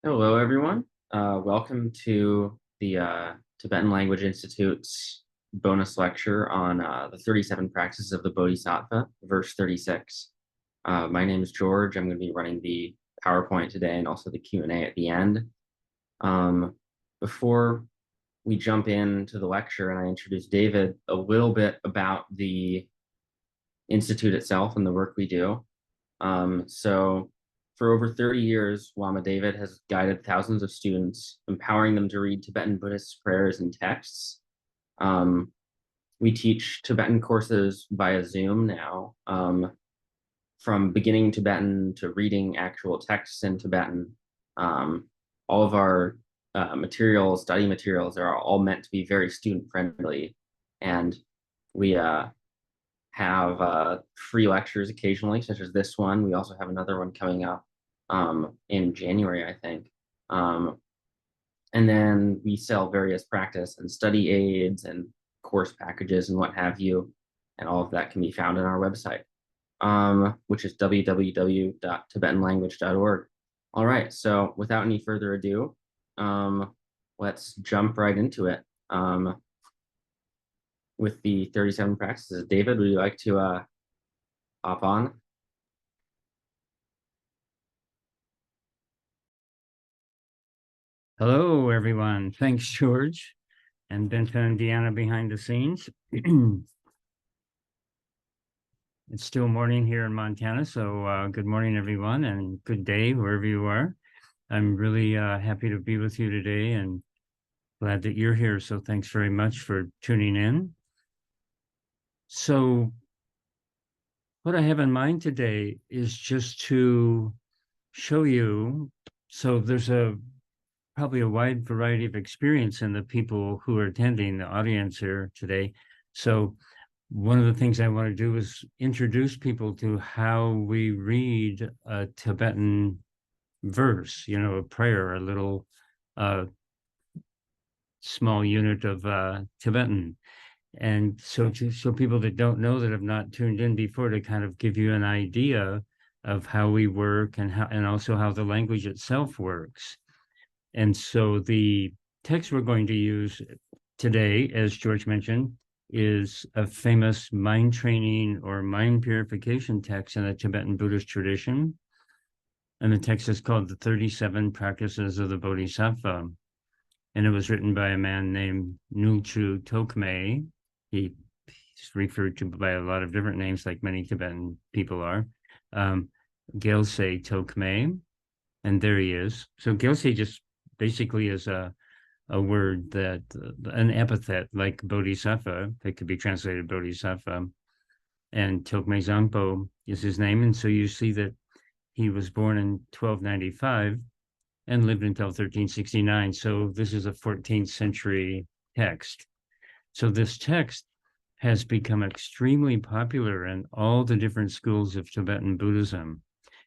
Hello, everyone. Welcome to the Tibetan Language Institute's bonus lecture on the 37 practices of the Bodhisattva, verse 36. My name is George. I'm going to be running the PowerPoint today and also the Q&A at the end. Before we jump into the lecture and I introduce David, a little bit about the Institute itself and the work we do. For over 30 years, Lama David has guided thousands of students, empowering them to read Tibetan Buddhist prayers and texts. We teach Tibetan courses via Zoom now, from beginning Tibetan to reading actual texts in Tibetan. All of our study materials are all meant to be very student-friendly, and we have free lectures occasionally, such as this one. We also have another one coming up in January, I think. And then we sell various practice and study aids and course packages and what have you. And all of that can be found on our website, which is www.tibetanlanguage.org. All right, so without any further ado, let's jump right into it. With the 37 practices. David, would you like to hop on? Hello, everyone. Thanks, George, and Benta and Deanna behind the scenes. It's still morning here in Montana, so good morning, everyone, and good day wherever you are. I'm really happy to be with you today and glad that you're here. So thanks very much for tuning in. So what I have in mind today is just to show you, so there's probably a wide variety of experience in the people who are attending the audience here today. So one of the things I want to do is introduce people to how we read a Tibetan verse, a prayer, a little small unit of Tibetan. And so people that don't know, that have not tuned in before, to kind of give you an idea of how we work and also how the language itself works. And so the text we're going to use today, as George mentioned, is a famous mind training or mind purification text in the Tibetan Buddhist tradition. And the text is called The 37 Practices of the Bodhisattva. And it was written by a man named Nulchu Tokmé. He's referred to by a lot of different names, like many Tibetan people are. Gyalsé Tokmé. And there he is. So Gyalsé just basically is a word that, an epithet like Bodhisattva, that could be translated Bodhisattva. And Tokmé Zangpo is his name. And so you see that he was born in 1295 and lived until 1369. So this is a 14th century text. So this text has become extremely popular in all the different schools of Tibetan Buddhism.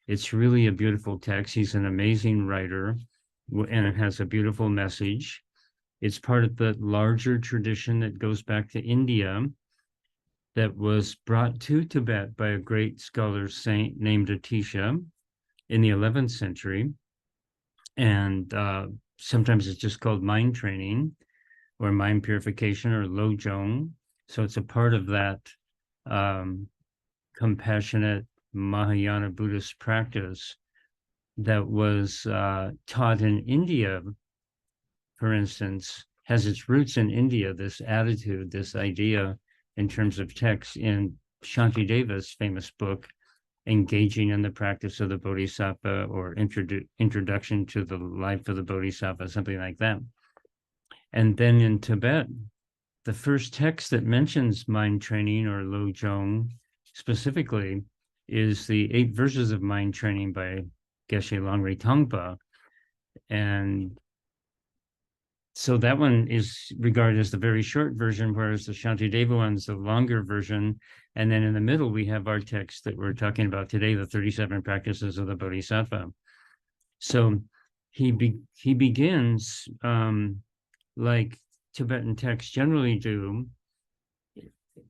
It's really a beautiful text. He's an amazing writer, and it has a beautiful message. It's part of the larger tradition that goes back to India, that was brought to Tibet by a great scholar saint named Atisha in the 11th century. And sometimes it's just called mind training or mind purification or lojong. So it's a part of that compassionate Mahayana Buddhist practice that was taught in India, for instance, has its roots in India, this attitude, this idea in terms of text in Shantideva's famous book, Engaging in the Practice of the Bodhisattva, or Introduction to the Life of the Bodhisattva, something like that. And then in Tibet, the first text that mentions mind training or lojong specifically is the 8 verses of mind training by Geshe Longri Tongpa. And so that one is regarded as the very short version, whereas the Shantideva one's the longer version. And then in the middle, we have our text that we're talking about today, the 37 practices of the Bodhisattva. So he begins like Tibetan texts generally do.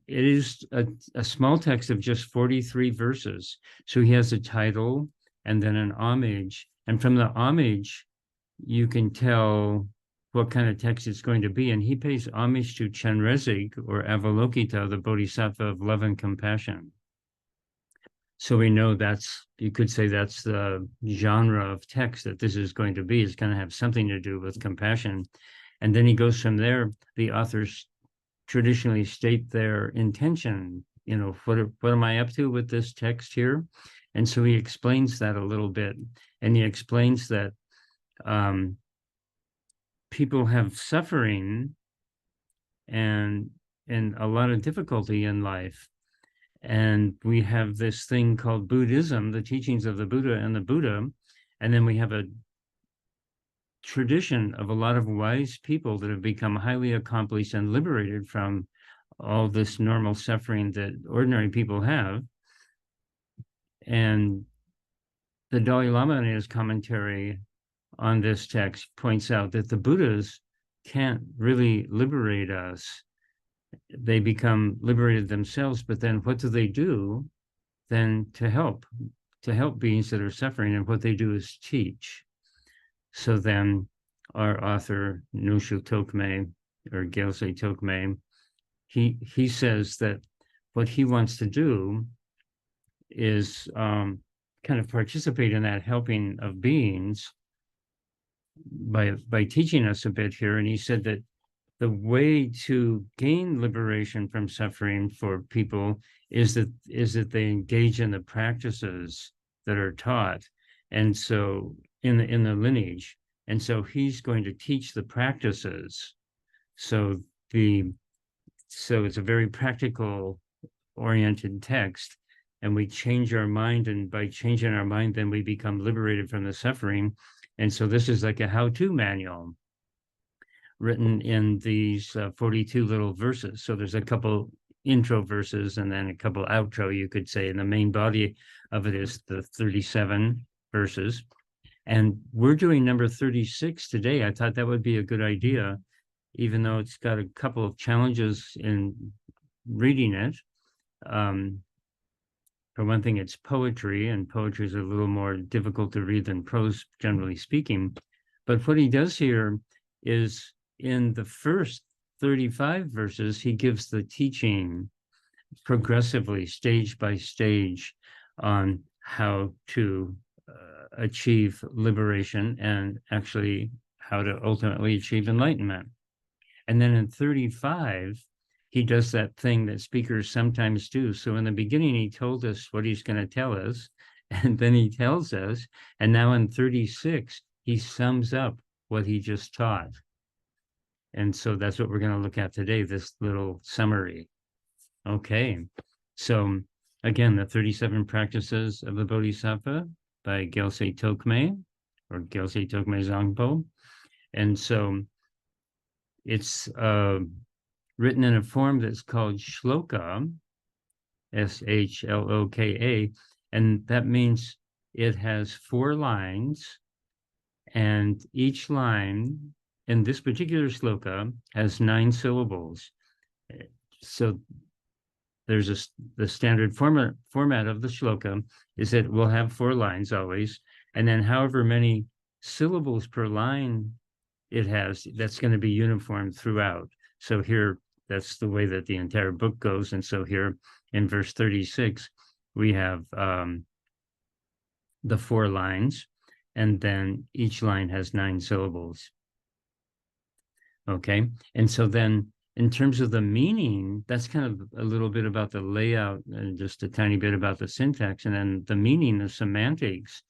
It is a small text of just 43 verses. So he has a title and then an homage. And from the homage, you can tell what kind of text it's going to be. And he pays homage to Chenrezig, or Avalokita, the Bodhisattva of love and compassion. So we know that's, you could say that's the genre of text that this is going to be. It's going to have something to do with compassion. And then he goes from there. The authors traditionally state their intention. You know, what am I up to with this text here? And so he explains that a little bit. And he explains that people have suffering and a lot of difficulty in life. And we have this thing called Buddhism, the teachings of the Buddha and the Buddha. And then we have a tradition of a lot of wise people that have become highly accomplished and liberated from all this normal suffering that ordinary people have. And the Dalai Lama, in his commentary on this text, points out that the Buddhas can't really liberate us. They become liberated themselves, but then what do they do then to help beings that are suffering? And what they do is teach. So then our author, Nushu Tokmé, or Gyalsé Tokmé, he says that what he wants to do is kind of participate in that helping of beings by teaching us a bit here. And he said that the way to gain liberation from suffering for people is that they engage in the practices that are taught, and so in the lineage. And so he's going to teach the practices. So it's a very practical oriented text, and we change our mind, and by changing our mind, then we become liberated from the suffering. And so this is like a how-to manual written in these 42 little verses. So there's a couple intro verses and then a couple outro, you could say, and the main body of it is the 37 verses. And we're doing number 36 today. I thought that would be a good idea, even though it's got a couple of challenges in reading it. For one thing, it's poetry, and poetry is a little more difficult to read than prose, generally speaking. But what he does here is, in the first 35 verses, he gives the teaching progressively, stage by stage, on how to achieve liberation and actually how to ultimately achieve enlightenment. And then in 35, he does that thing that speakers sometimes do. So in the beginning, he told us what he's going to tell us, and then he tells us, and now in 36, he sums up what he just taught. And so that's what we're going to look at today, this little summary. Okay, so again, the 37 practices of the Bodhisattva by Gyalsé Tokmé, or Gyalsé Tokmé Zangpo. And so it's written in a form that's called shloka, S-H-L-O-K-A, and that means it has 4 lines, and each line in this particular shloka has 9 syllables. So there's the standard format of the shloka is that we'll have 4 lines always, and then however many syllables per line it has, that's going to be uniform throughout. So here, that's the way that the entire book goes. And so here in verse 36, we have the 4 lines, and then each line has 9 syllables. Okay, and so then in terms of the meaning, that's kind of a little bit about the layout and just a tiny bit about the syntax, and then the meaning, the semantics.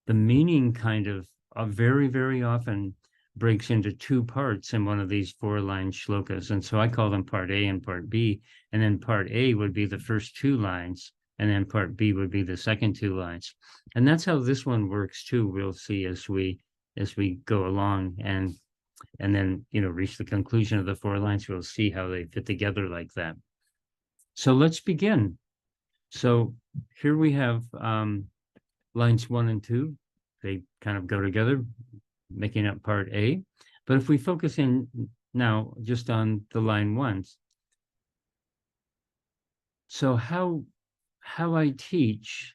The meaning kind of very, very often breaks into 2 parts in one of these 4-line shlokas. And so I call them part A and part B. And then part A would be the first 2 lines, and then part B would be the second 2 lines. And that's how this one works too. We'll see as we go along and then, reach the conclusion of the 4 lines. We'll see how they fit together like that. So let's begin. So here we have lines 1 and 2. They kind of go together, making up part A. But if we focus in now just on the line 1, so how I teach,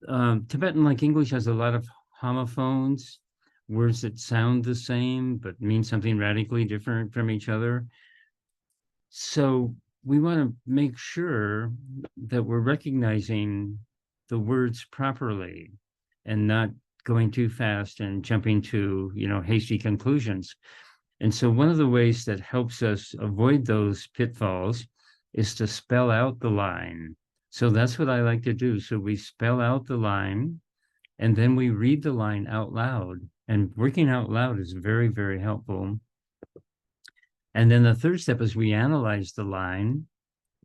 Tibetan, like English, has a lot of homophones, words that sound the same but mean something radically different from each other. So we want to make sure that we're recognizing the words properly and not going too fast and jumping to, hasty conclusions. And so one of the ways that helps us avoid those pitfalls is to spell out the line. So that's what I like to do. So we spell out the line and then we read the line out loud. And working out loud is very, very helpful. And then the third step is we analyze the line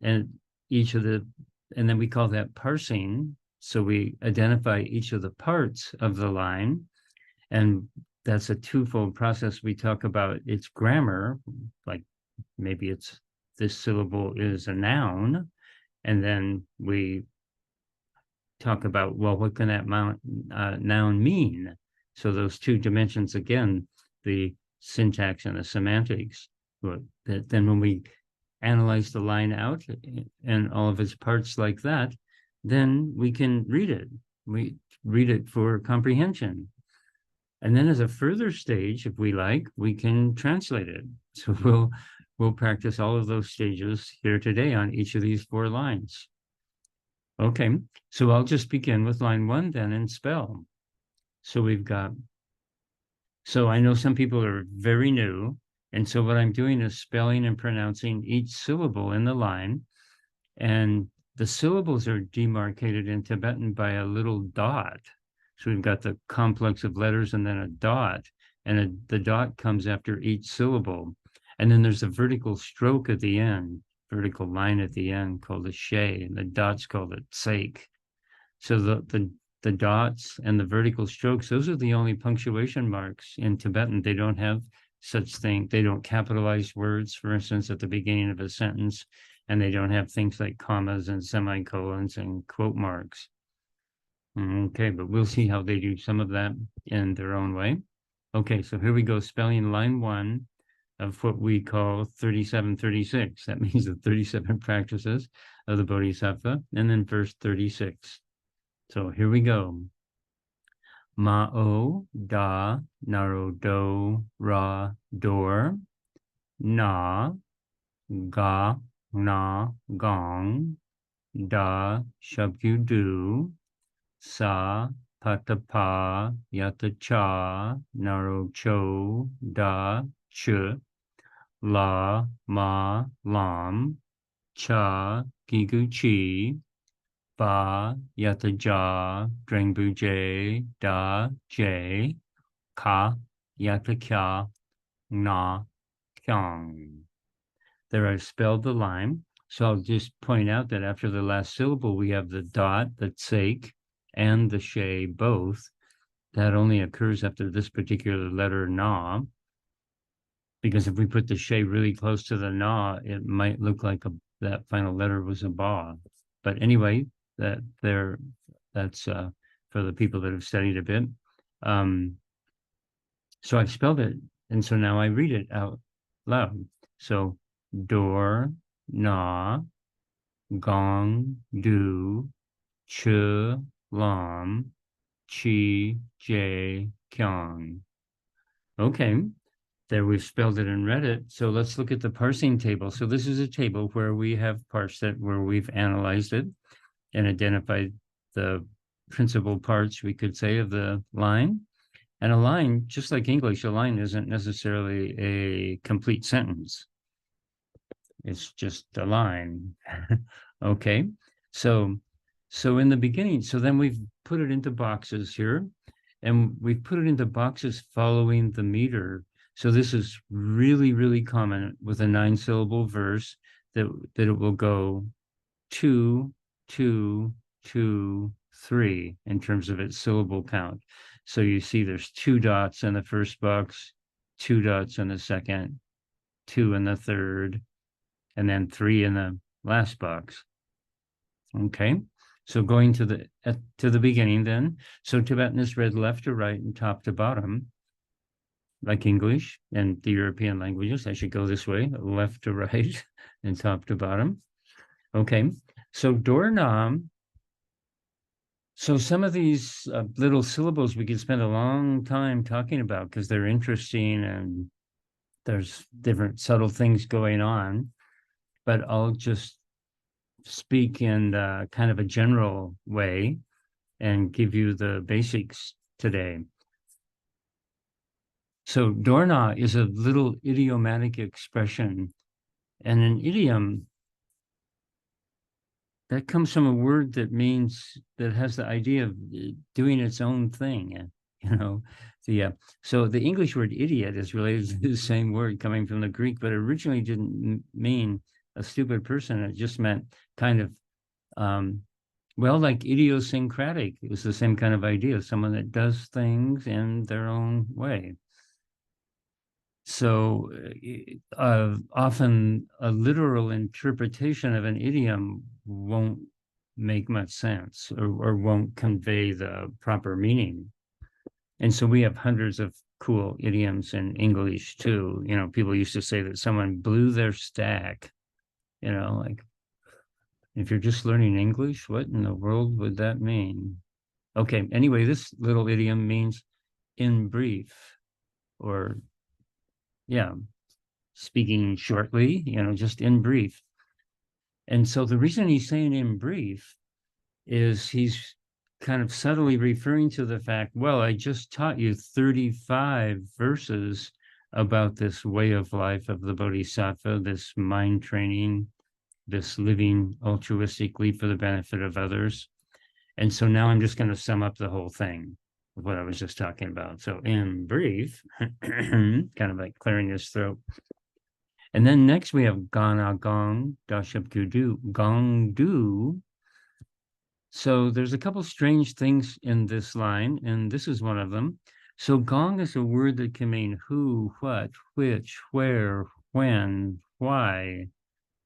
and and then we call that parsing. So we identify each of the parts of the line. And that's a twofold process. We talk about its grammar, like maybe it's this syllable is a noun. And then we talk about, well, what can that noun mean? So those two dimensions, again, the syntax and the semantics. But then when we analyze the line out and all of its parts like that, then we can read it. We read it for comprehension. And then as a further stage, if we like, we can translate it. So we'll practice all of those stages here today on each of these 4 lines. Okay, so I'll just begin with line 1 then and spell. So I know some people are very new, and so what I'm doing is spelling and pronouncing each syllable in the line, and the syllables are demarcated in Tibetan by a little dot. So we've got the complex of letters and then a dot, and the dot comes after each syllable. And then there's a vertical stroke at the end, vertical line at the end called a she, and the dot's called a tsek. So the dots and the vertical strokes, those are the only punctuation marks in Tibetan. They don't have such thing. They don't capitalize words, for instance, at the beginning of a sentence, and they don't have things like commas and semicolons and quote marks. Okay, but we'll see how they do some of that in their own way. Okay, so here we go, spelling line 1 of what we call 3736. That means the 37 practices of the Bodhisattva, and then verse 36. So here we go. Ma'o da naro do ra dor na ga na gong da shabkyu du sa patapa yata cha naro cho da ch la ma lam cha gigu chi ba yata ja drengbu j da j ka yata kya na kyang. There I've spelled the line. So I'll just point out that after the last syllable, we have the dot, the tsek, and the she both. That only occurs after this particular letter na, because if we put the she really close to the na, it might look like that final letter was a ba. But anyway, that's for the people that have studied a bit. So I've spelled it, and so now I read it out loud. So dor, na, gong, du, ch, lam, chi, j, kyang. Okay, there we've spelled it and read it. So let's look at the parsing table. So this is a table where we have parsed it, where we've analyzed it and identified the principal parts, we could say, of the line. And a line, just like English, a line isn't necessarily a complete sentence. It's just a line. Okay, so in the beginning, so then we've put it into boxes here, and we've put it into boxes following the meter. So this is really, really common with a 9-syllable verse that it will go 2, 2, 2, 3 in terms of its syllable count. So you see there's 2 dots in the first box, 2 dots in the second, 2 in the third, and then 3 in the last box. Okay, so going to the beginning then. So Tibetan is read left to right and top to bottom, like English and the European languages. I should go this way, left to right and top to bottom. Okay, so doorknob. So some of these little syllables we could spend a long time talking about because they're interesting and there's different subtle things going on, but I'll just speak in kind of a general way and give you the basics today. So Dorna is a little idiomatic expression, and an idiom that comes from a word that means that has the idea of doing its own thing. You know, so the English word idiot is related to the same word coming from the Greek, but originally didn't mean a stupid person. It just meant kind of well, like idiosyncratic. It was the same kind of idea, someone that does things in their own way. So often a literal interpretation of an idiom won't make much sense or won't convey the proper meaning. And so we have hundreds of cool idioms in English too. You know, people used to say that someone blew their stack, you know, like if you're just learning English, what in the world would that mean? Okay, anyway, this little idiom means in brief, or yeah, speaking shortly, you know, just in brief. And so the reason he's saying in brief is he's kind of subtly referring to the fact, well, I just taught you 35 verses about this way of life of the Bodhisattva, this mind training, this living altruistically for the benefit of others. And so now I'm just going to sum up the whole thing of what I was just talking about. So in brief, kind of like clearing his throat. And then next we have Gana Gong, Dashab Kudu, Gong Du. So there's a couple strange things in this line, and this is one of them. So gong is a word that can mean who, what, which, where, when, why,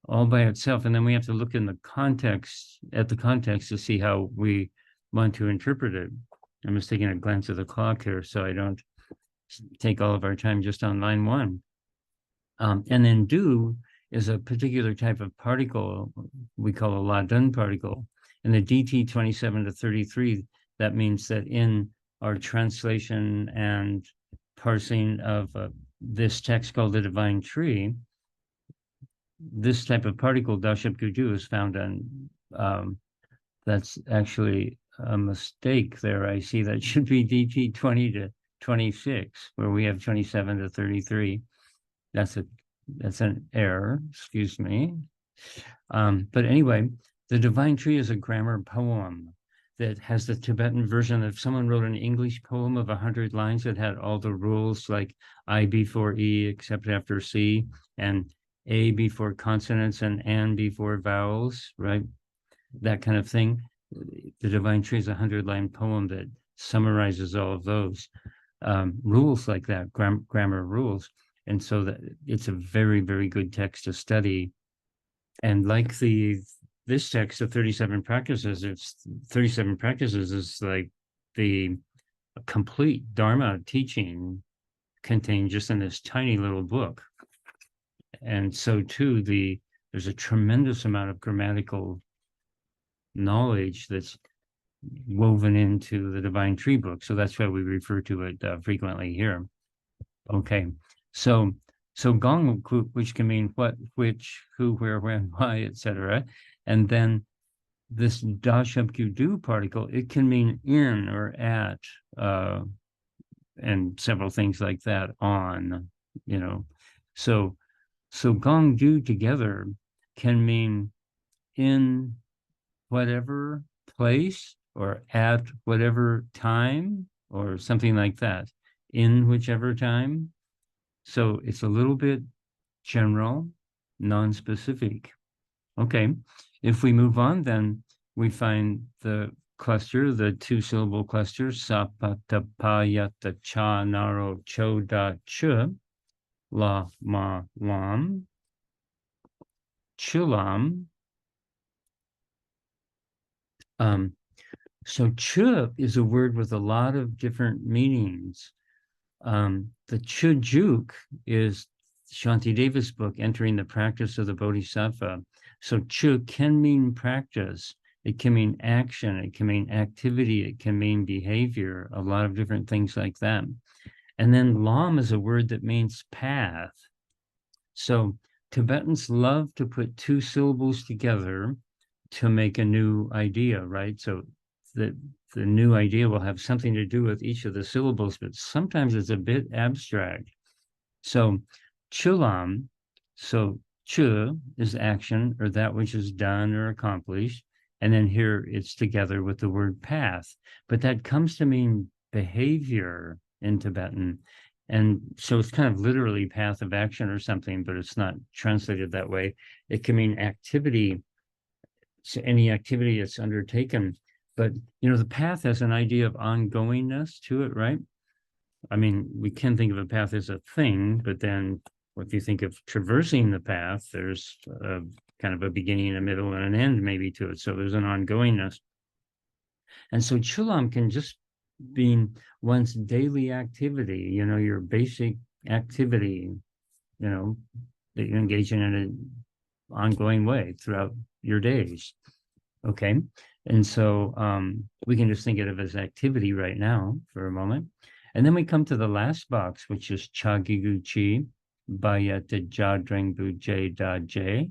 all by itself. And then we have to look in the context, at the context to see how we want to interpret it. I'm just taking a glance at the clock here so I don't take all of our time just on line one. And then du is a particular type of particle we call a Ladun particle. And the DT 27 to 33, that means that in our translation and parsing of this text called the Divine Tree, this type of particle, Dashab Kudu, is found on, that's actually a mistake there. I see that should be DT 20 to 26, where we have 27 to 33. That's an error, excuse me. But anyway, the Divine Tree is a grammar poem that has the Tibetan version. If someone wrote an English poem of 100 lines that had all the rules like I before E except after C, and A before consonants and N before vowels, right? That kind of thing. The Divine Tree is a 100-line poem that summarizes all of those rules like that, grammar rules. And so that it's a very, very good text to study. And like this text of 37 practices, it's 37 practices is like the complete Dharma teaching contained just in this tiny little book. And so too, there's a tremendous amount of grammatical knowledge that's woven into the Divine Tree book. So that's why we refer to it frequently here. Okay, so gong, which can mean what, which, who, where, when, why, etc. And then this dashab kudu particle, it can mean in or at, and several things like that on, you know. So gong du together can mean in whatever place or at whatever time or something like that, in whichever time. So it's a little bit general, non-specific. Okay, if we move on, then we find the cluster, the two-syllable cluster, sapatapayata cha naro cho da ch, la ma lam, chulam. So ch is a word with a lot of different meanings. The Chujuk is Shantideva's book, Entering the Practice of the Bodhisattva. So Chu can mean practice. it can mean action, it can mean activity, it can mean behavior, a lot of different things like that. And then lam is a word that means path. So Tibetans love to put two syllables together to make a new idea, right? So the new idea will have something to do with each of the syllables, but sometimes it's a bit abstract. So chulam, so chu is action or that which is done or accomplished. And then here it's together with the word path, but that comes to mean behavior in Tibetan. And so it's kind of literally path of action or something, but it's not translated that way. It can mean activity, so any activity that's undertaken. But, you know, the path has an idea of ongoingness to it, right? I mean, we can think of a path as a thing, but then if you think of traversing the path, there's a, kind of a beginning, a middle, and an end maybe to it. So there's an ongoingness. And so chulam can just mean one's daily activity, you know, your basic activity, you know, that you engage in an ongoing way throughout your days. Okay. And so we can just think of it as activity right now for a moment. And then we come to the last box, which is Chagiguchi, Bayata Jadring Buje Da Je,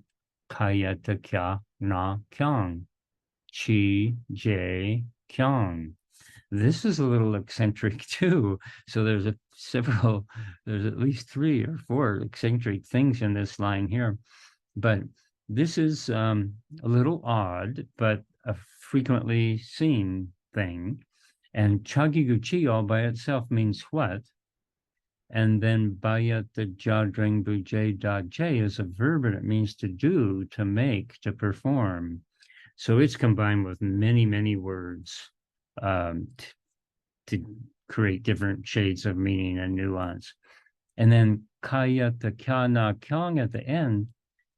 Kayata Kya Na Kyang, Chi Je Kyang. This is a little eccentric too. So there's there's at least 3 or 4 eccentric things in this line here. But this is a little odd, but a frequently seen thing. And Chagiguchi all by itself means what? And then Bayat the Jadring Buje Da Je is a verb and it means to do, to make, to perform. So it's combined with many, many words to create different shades of meaning and nuance. And then Kaya the Kya Na Kyang at the end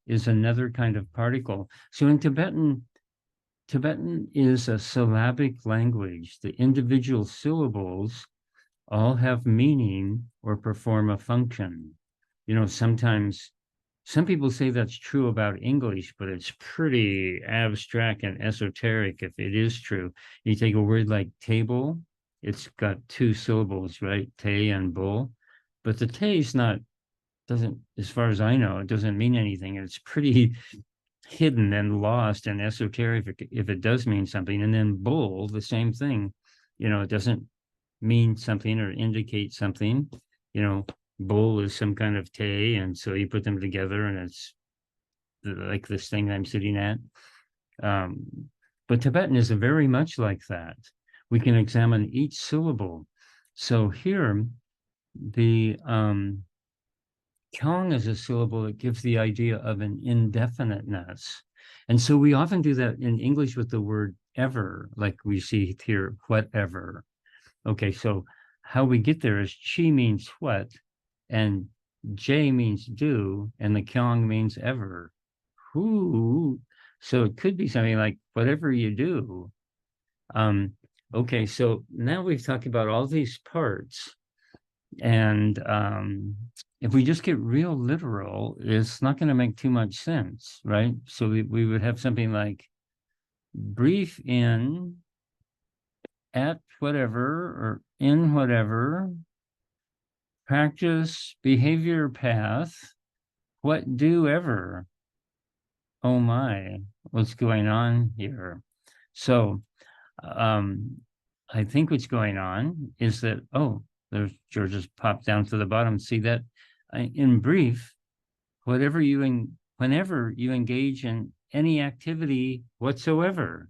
is another kind of particle. So in Tibetan is a syllabic language. The individual syllables all have meaning or perform a function. You know, sometimes some people say that's true about English, but it's pretty abstract and esoteric if it is true. You take a word like table, it's got 2 syllables, right? Te and bull. But the te is not, doesn't, as far as I know, it doesn't mean anything. It's pretty hidden and lost and esoteric if it does mean something. And then bull, the same thing. You know, it doesn't mean something or indicate something. You know, bull is some kind of te, and so you put them together and it's like this thing I'm sitting at. But Tibetan is very much like that. We can examine each syllable. So here, the kyong is a syllable that gives the idea of an indefiniteness. And so we often do that in English with the word ever, like we see here, whatever. Okay, so how we get there is chi means what, and j means do, and the kyong means ever. Ooh. So it could be something like whatever you do. Okay, so now we've talked about all these parts. And if we just get real literal, it's not going to make too much sense, right? So we would have something like brief in, at whatever, or in whatever, practice, behavior path, what do ever. Oh my, what's going on here? So I think what's going on is that, oh, there's George just popped down to the bottom. See that? In brief, whenever you engage in any activity whatsoever.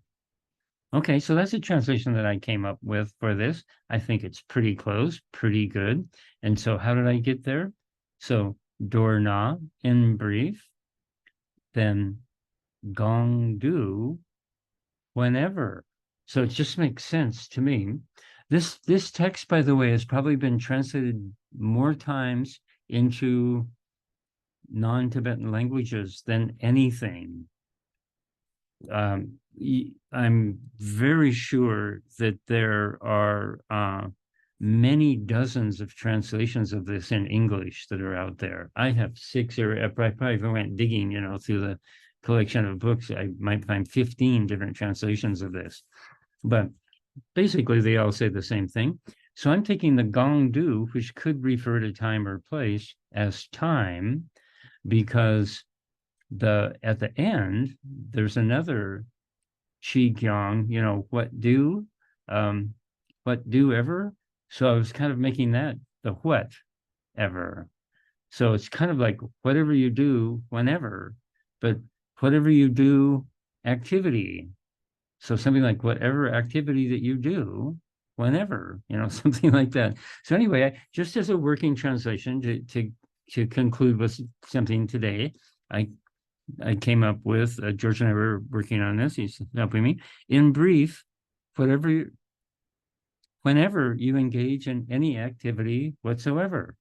Okay, so that's a translation that I came up with for this. I think it's pretty close, pretty good. And so how did I get there? So Dorna, in brief, then Gong Du, whenever. So it just makes sense to me. This text, by the way, has probably been translated more times into non-Tibetan languages than anything. I'm very sure that there are many dozens of translations of this in English that are out there. I have 6, or I probably went digging, you know, through the collection of books, I might find 15 different translations of this. But basically, they all say the same thing. So I'm taking the gong du, which could refer to time or place, as time, because at the end, there's another qi gyong, what do ever. So I was kind of making that the what ever. So it's kind of like whatever you do whenever, but whatever you do activity. So something like whatever activity that you do whenever, something like that. So anyway, just as a working translation to conclude with something today, I came up with, George and I were working on this, he's helping me. In brief, whenever you engage in any activity whatsoever.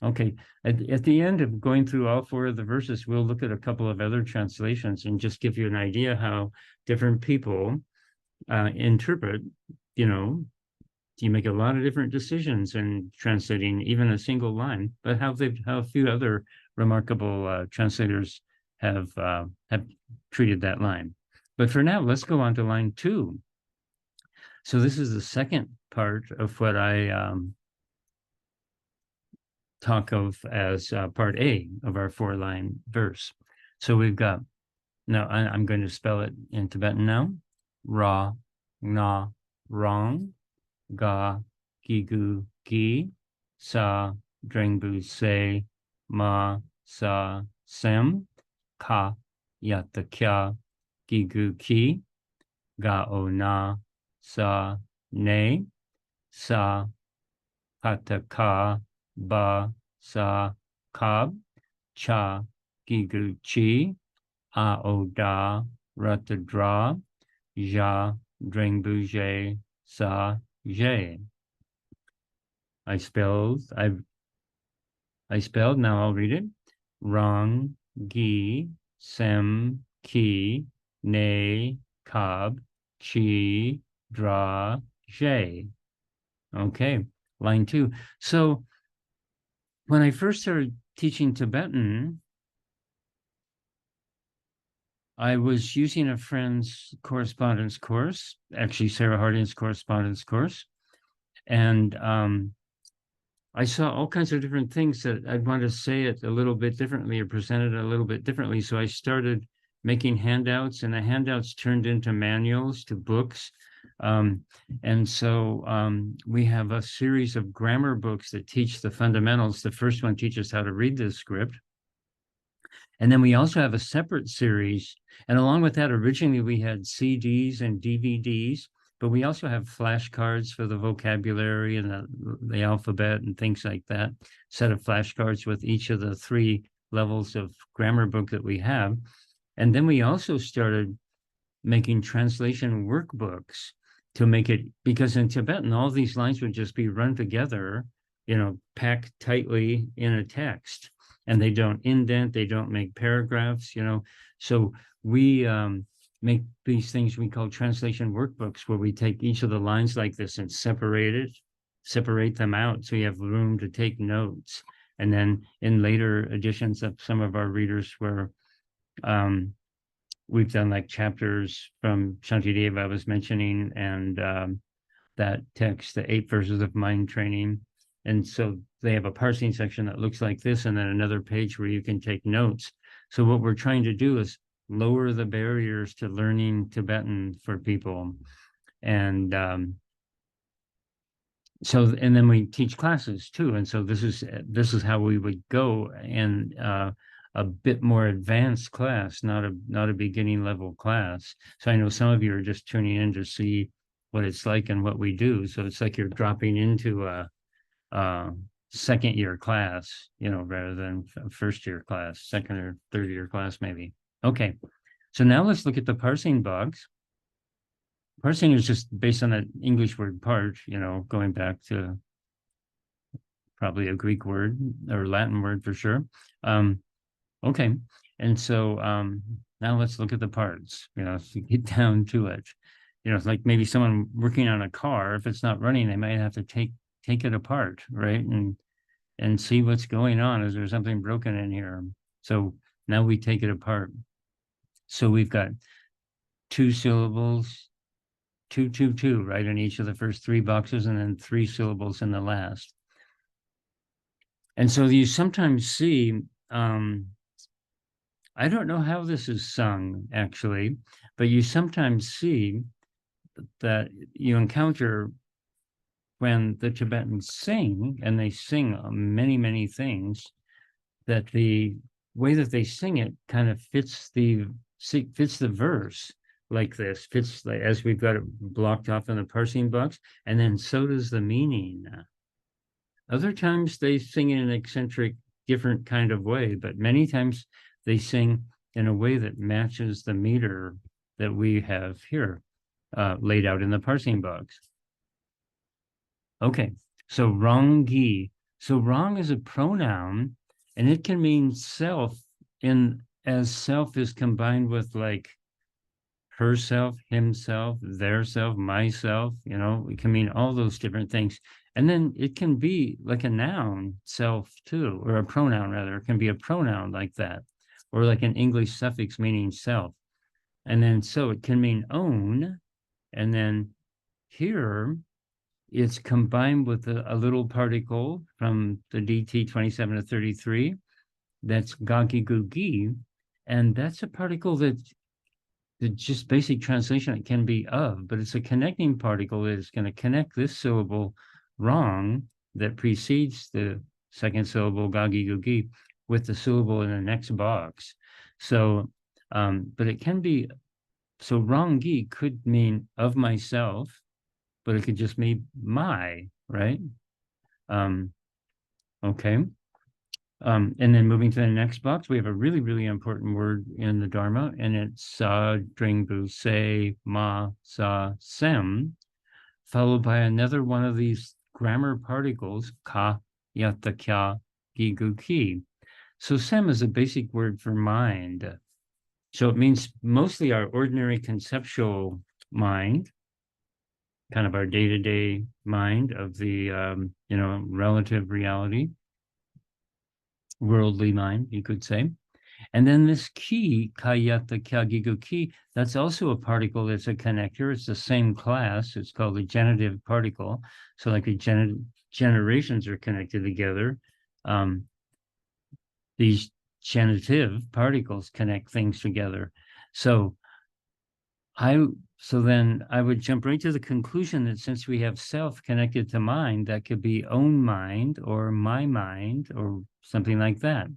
Okay, at the end of going through all 4 of the verses, we'll look at a couple of other translations and just give you an idea how different people interpret, you make a lot of different decisions in translating even a single line, but how a few other remarkable translators have treated that line. But for now, let's go on to line 2. So this is the second part of what I talk of as part A of our 4-line verse. So we've got, now I'm going to spell it in Tibetan now. Ra, na, rong, ga, gigu, gi, sa, drengbu, se, ma, sa, sem, ka, yatta, kya, gigu, ki, ga, o, na, sa, ne, sa, kata, ka, ba, sa, kab, cha, gigu, chi, a, o, da, rata, dra, ja, drengbu, je, sa, je. I spelled, now I'll read it. Rang, gi, sem, ki, ne, kab, chi, dra, je. Okay, line 2. So when I first started teaching Tibetan, I was using a friend's correspondence course, actually Sarah Harding's correspondence course. And I saw all kinds of different things that I'd want to say it a little bit differently or present it a little bit differently. So I started making handouts, and the handouts turned into manuals to books. And so we have a series of grammar books that teach the fundamentals. The first one teaches how to read this script. And then we also have a separate series. And along with that, originally we had CDs and DVDs, but we also have flashcards for the vocabulary and the alphabet and things like that, set of flashcards with each of the 3 levels of grammar book that we have. And then we also started making translation workbooks to make it, because in Tibetan, all these lines would just be run together, packed tightly in a text. And they don't indent, they don't make paragraphs, So we make these things we call translation workbooks, where we take each of the lines like this and separate them out so you have room to take notes. And then in later editions of some of our readers where we've done like chapters from Shantideva I was mentioning, and that text, the 8 verses of mind training. And so they have a parsing section that looks like this, and then another page where you can take notes. So what we're trying to do is lower the barriers to learning Tibetan for people. And then we teach classes too. And so this is how we would go in a bit more advanced class, not a beginning level class. So I know some of you are just tuning in to see what it's like and what we do. So it's like you're dropping into a second year class, rather than first year class, second or third year class, maybe. Okay, so now let's look at the parsing box. Parsing is just based on that English word part, going back to probably a Greek word or Latin word for sure. Okay, and so now let's look at the parts, to get down to it. It's like maybe someone working on a car, if it's not running, they might have to take it apart, right? And see what's going on. Is there something broken in here? So now we take it apart. So we've got two syllables, two, two, two, right, in each of the first three boxes, and then three syllables in the last. And so you sometimes see, I don't know how this is sung actually, but you sometimes see that you encounter when the Tibetans sing, and they sing many, many things, that the way that they sing it kind of fits the verse like this, fits like, as we've got it blocked off in the parsing box, and then so does the meaning. Other times they sing in an eccentric, different kind of way, but many times they sing in a way that matches the meter that we have here laid out in the parsing box. Okay, so Rangi. So Rang is a pronoun, and it can mean self in as self is combined with like herself, himself, their self, myself, you know, it can mean all those different things. And then it can be like a noun, self too, or a pronoun rather. It can be a pronoun like that, or like an English suffix meaning self. And then so it can mean own. And then here it's combined with a little particle from the DT 27 to 33. That's gagi gugi. And that's a particle that the just basic translation it can be of, but it's a connecting particle that is going to connect this syllable wrong that precedes the second syllable gagi gugi with the syllable in the next box. So, but it can be, so rangi could mean of myself, but it could just mean my, right? Okay. And then moving to the next box, we have a really, really important word in the Dharma, and it's sa, dringbu, se, ma, sa, sem, followed by another one of these grammar particles, ka, yatta, kya, gigu, ki. So sem is a basic word for mind. So it means mostly our ordinary conceptual mind, kind of our day-to-day mind of the, you know, relative reality. Worldly mind, you could say. And then this ki, kayata kyagigu ki, that's also a particle that's a connector. It's the same class. It's called a genitive particle. So like the generations are connected together. These genitive particles connect things together. So then I would jump right to the conclusion that since we have self connected to mind, that could be own mind or my mind or something like that.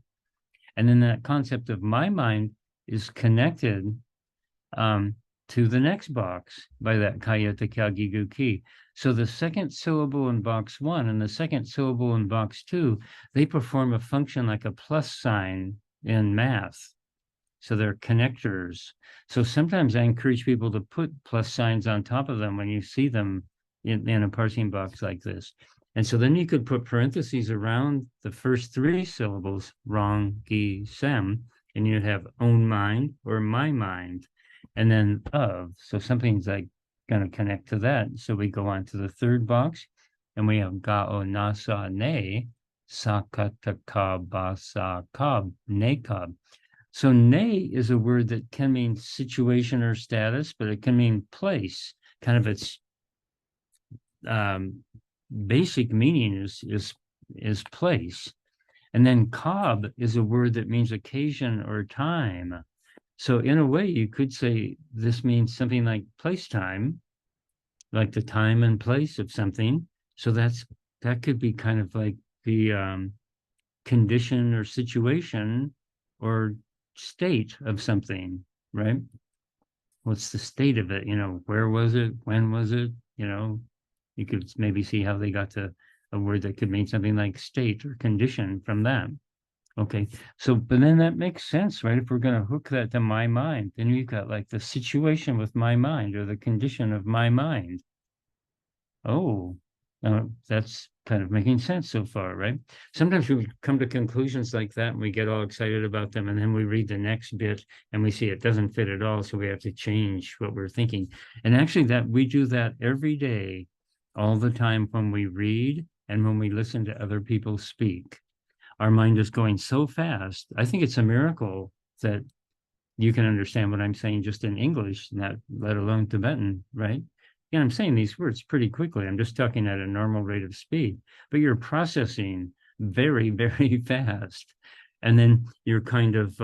And then that concept of my mind is connected to the next box by that kayata kyagigu ki. So the second syllable in box 1 and the second syllable in box 2, they perform a function like a plus sign in math. So they're connectors. So sometimes I encourage people to put plus signs on top of them when you see them in a parsing box like this. And so then you could put parentheses around the first three syllables, rong, gi, sem, and you'd have own mind or my mind, and then of. So something's like going to connect to that. So we go on to the third box, and we have ga o nasa ne, sakataka basa kab, ne kab. So ne is a word that can mean situation or status, but it can mean place. Kind of its basic meaning is place. And then kab is a word that means occasion or time. So in a way, you could say this means something like place time, like the time and place of something. So that could be kind of like the condition or situation or state of something, right? What's the state of it? You know, where was it? When was it? You know, you could maybe see how they got to a word that could mean something like state or condition from that. Okay, so but then that makes sense, right? If we're going to hook that to my mind, then you've got like the situation with my mind or the condition of my mind. Oh, that's kind of making sense so far, right? Sometimes we come to conclusions like that and we get all excited about them, and then we read the next bit and we see it doesn't fit at all, so we have to change what we're thinking. And actually, that we do that every day, all the time when we read and when we listen to other people speak. Our mind is going so fast. I think it's a miracle that you can understand what I'm saying just in English, not let alone Tibetan, right? And I'm saying these words pretty quickly. I'm just talking at a normal rate of speed, but you're processing very, very fast. And then you're kind of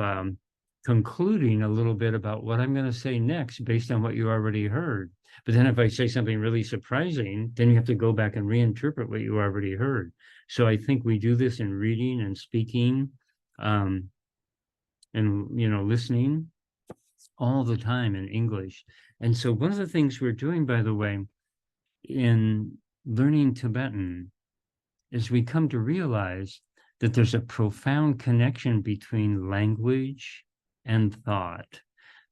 concluding a little bit about what I'm going to say next based on what you already heard. But then if I say something really surprising, then you have to go back and reinterpret what you already heard. So I think we do this in reading and speaking, and listening all the time in English. And so one of the things we're doing, by the way, in learning Tibetan is we come to realize that there's a profound connection between language and thought.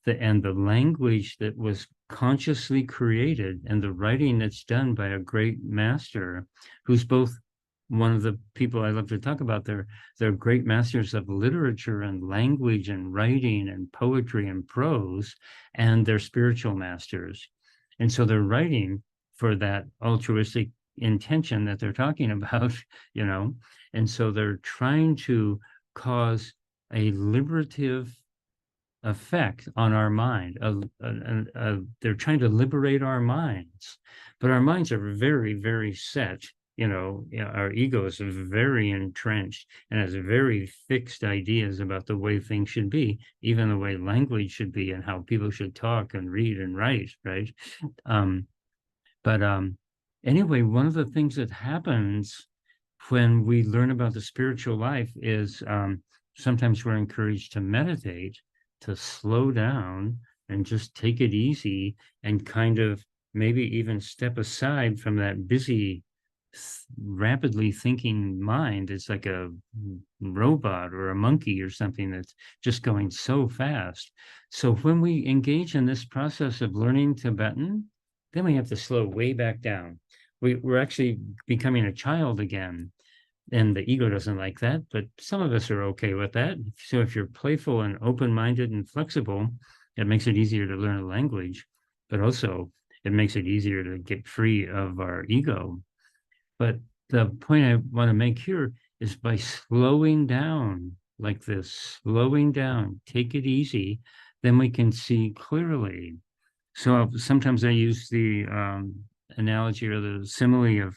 And the language that was consciously created and the writing that's done by a great master who's both one of the people I love to talk about. They're great masters of literature and language and writing and poetry and prose, and they're spiritual masters. And so they're writing for that altruistic intention that they're talking about, and so they're trying to cause a liberative effect on our mind. They're trying to liberate our minds, but our minds are very, very set. Our ego is very entrenched and has very fixed ideas about the way things should be, even the way language should be and how people should talk and read and write, right? But anyway, one of the things that happens when we learn about the spiritual life is sometimes we're encouraged to meditate, to slow down and just take it easy and kind of maybe even step aside from that busy, rapidly thinking mind. It's like a robot or a monkey or something that's just going so fast. So when we engage in this process of learning Tibetan, then we have to slow way back down. We're actually becoming a child again. And the ego doesn't like that, but some of us are okay with that. So if you're playful and open-minded and flexible, it makes it easier to learn a language, but also it makes it easier to get free of our ego. But the point I want to make here is by slowing down like this, slowing down, take it easy, then we can see clearly. So sometimes I use the analogy or the simile of,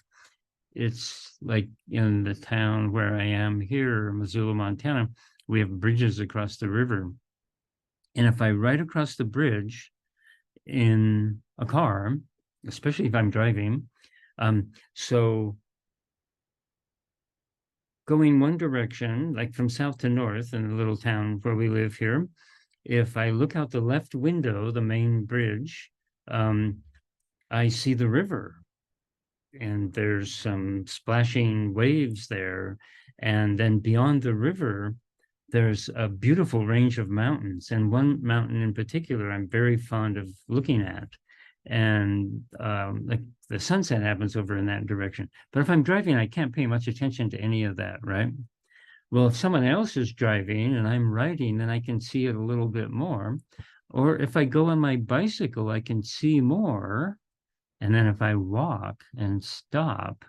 it's like in the town where I am here, Missoula, Montana, we have bridges across the river. And if I ride across the bridge in a car, especially if I'm driving, so going one direction, like from south to north in the little town where we live here, if I look out the left window, the main bridge, I see the river. And there's some splashing waves there. And then beyond the river, there's a beautiful range of mountains. And one mountain in particular, I'm very fond of looking at. And like the sunset happens over in that direction. But if I'm driving, I can't pay much attention to any of that, right? Well, if someone else is driving and I'm riding, then I can see it a little bit more. Or if I go on my bicycle, I can see more. And then if I walk and stop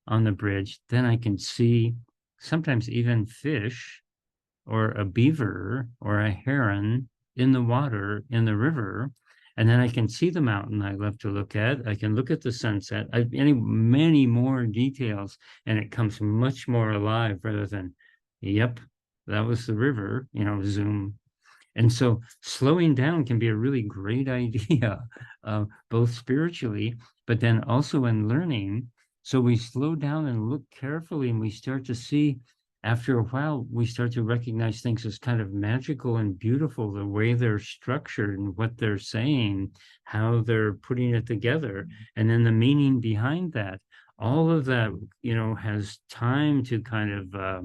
on the bridge, then I can see sometimes even fish or a beaver or a heron in the water, in the river. And then I can see the mountain I love to look at. I can look at the sunset, many more details, and it comes much more alive rather than, yep, that was the river, zoom. And so slowing down can be a really great idea, both spiritually, but then also in learning. So we slow down and look carefully, and we start to see, after a while, we start to recognize things as kind of magical and beautiful, the way they're structured and what they're saying, how they're putting it together, and then the meaning behind that. All of that, has time to kind of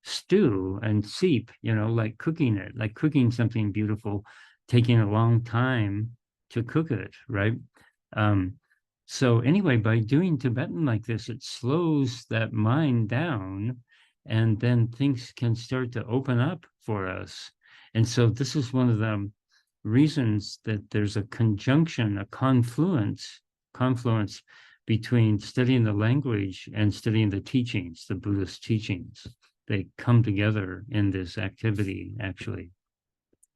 stew and seep, like cooking something beautiful, taking a long time to cook it, right? So anyway, by doing Tibetan like this, it slows that mind down, and then things can start to open up for us. And so this is one of the reasons that there's a conjunction, a confluence between studying the language and studying the teachings, the Buddhist teachings. They come together in this activity, actually.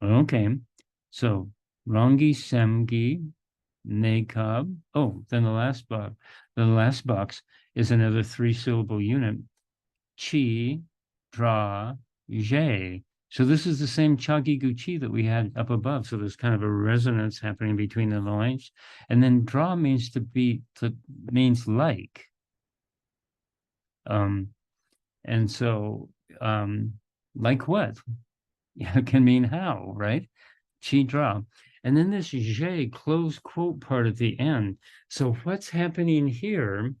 Okay. So Rongi Semgi Nakab. Oh, then the last box is another 3-syllable unit. Chi, Dra, Je. So this is the same Chagi Guchi that we had up above. So there's kind of a resonance happening between the lines. And then Dra means means like. And so like what? It can mean how, right? Chi Dra. And then this Je close quote part at the end. So what's happening here?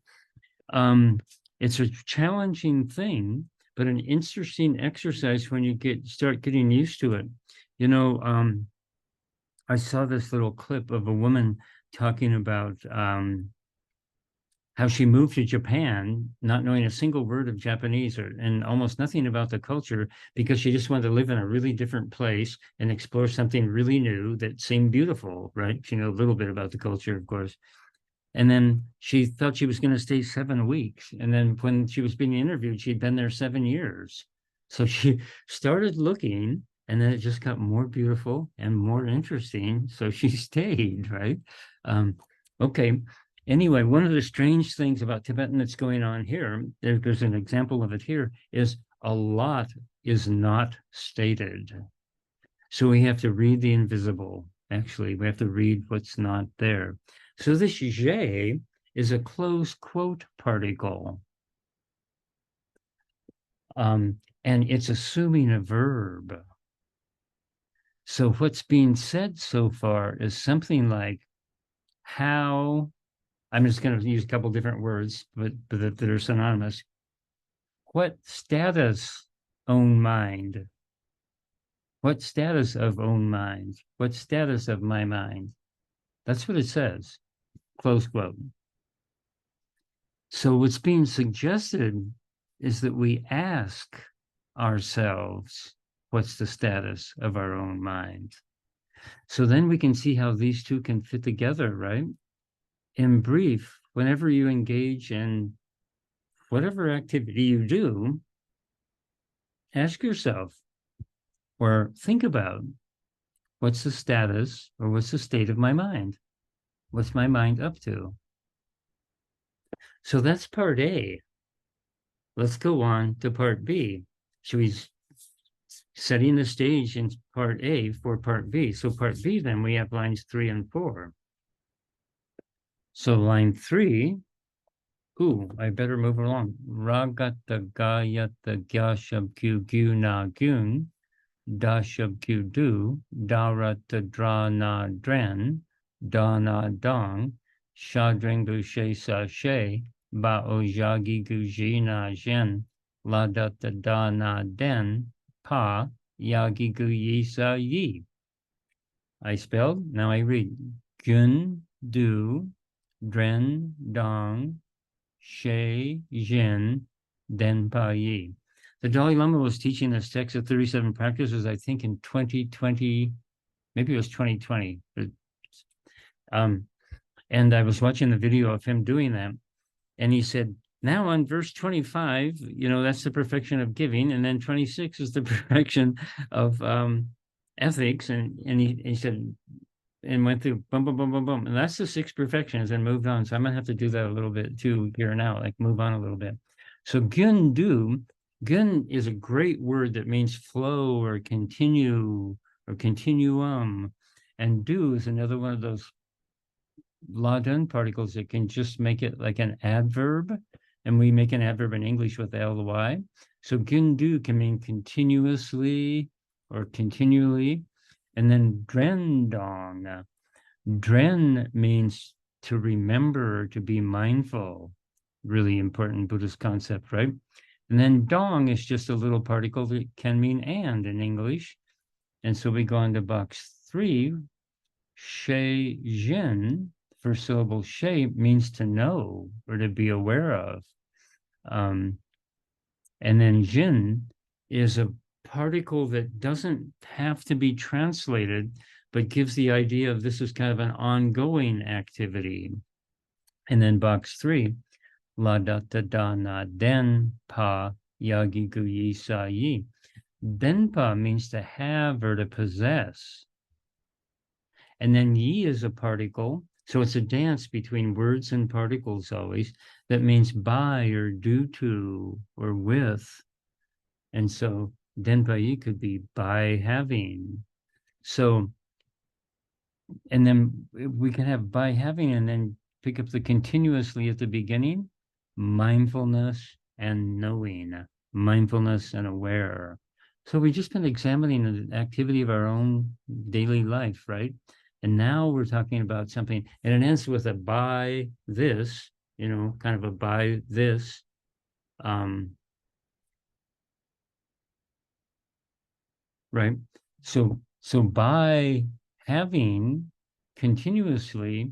It's a challenging thing, but an interesting exercise when you start getting used to it. You know, I saw this little clip of a woman talking about how she moved to Japan, not knowing a single word of Japanese and almost nothing about the culture, because she just wanted to live in a really different place and explore something really new that seemed beautiful, right? She knew a little bit about the culture, of course. And then she thought she was going to stay 7 weeks. And then when she was being interviewed, she'd been there 7 years. So she started looking, and then it just got more beautiful and more interesting. So she stayed, right? Okay. Anyway, one of the strange things about Tibetan that's going on here, there's an example of it here, is a lot is not stated. So we have to read the invisible. Actually, we have to read what's not there. So this je is a close quote particle. And it's assuming a verb. So what's being said so far is something like how, I'm just going to use a couple different words, but that are synonymous. What status own mind? What status of own mind? What status of my mind? That's what it says, close quote. So what's being suggested is that we ask ourselves, what's the status of our own mind? So then we can see how these two can fit together, right? In brief, whenever you engage in whatever activity you do, ask yourself or think about what's the status or what's the state of my mind? What's my mind up to? So that's part A. Let's go on to part B. Should we setting the stage in part A for part B? So part B, then we have lines 3 and 4. So line 3, I better move along. Ragata gayata gyashab gu na gun, dashab du, darata dra na dren, da na dong, shadringu she sa she, ba o jagi gu ji na jen, la data da na den, pa, yagi gu yi sa yi. I spelled, now I read. Gun, du, dren, dong, she, jin, den, pa, yi. The Dalai Lama was teaching this text of 37 practices, I think, in 2020, maybe it was 2020. And I was watching the video of him doing that. And he said, now on verse 25, that's the perfection of giving. And then 26 is the perfection of ethics. And he said, and went through boom, boom, boom, boom, boom. And that's the 6 perfections and moved on. So I'm going to have to do that a little bit too here now, like move on a little bit. So gun is a great word that means flow or continue or continuum. And do is another one of those La-dun particles that can just make it like an adverb. And we make an adverb in English with ly. So gundu can mean continuously or continually. And then drendong. Dren means to remember, to be mindful. Really important Buddhist concept, right? And then dong is just a little particle that can mean and in English. And so we go on to box 3. She jin, first syllable she, means to know or to be aware of. And then jin is a particle that doesn't have to be translated, but gives the idea of this is kind of an ongoing activity. And then box 3, la da da da na den pa yagi gu yi sa yi. Denpa means to have or to possess. And then yi is a particle. So it's a dance between words and particles always that means by or due to or with. And so denpa yi could be by having. So, and then we can have by having and then pick up the continuously at the beginning, mindfulness and knowing, mindfulness and aware. So we've just been examining the activity of our own daily life, right? And now we're talking about something, and it ends with a by this, kind of a by this. Right. So by having continuously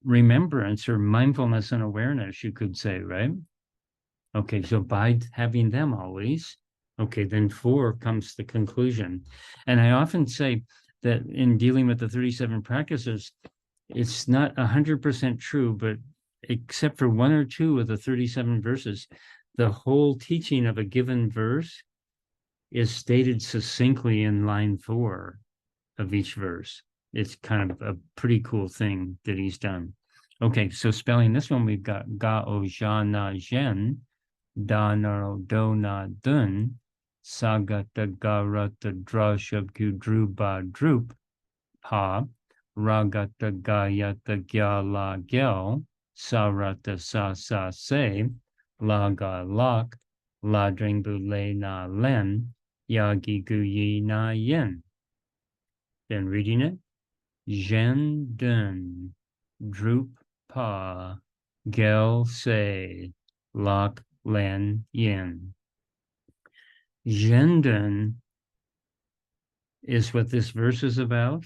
remembrance or mindfulness and awareness, you could say, right? Okay, so by having them always, okay, then 4 comes the conclusion. And I often say that in dealing with the 37 practices, it's not 100% true, but except for 1 or 2 of the 37 verses, the whole teaching of a given verse is stated succinctly in line 4 of each verse. It's kind of a pretty cool thing that he's done. Okay, so spelling this one, we've got ga o ja na zhen, da na do na dun, sagata garata dra shabku dru ba drup, pa, ragata gayata gya la gyal, sarata sa sa se, la ga lak, la dringbu le na len, yagi gu yi na yen. Then reading it, Zhen dun, drup pa, Gyalsé, lak len yin. Zhen dun is what this verse is about.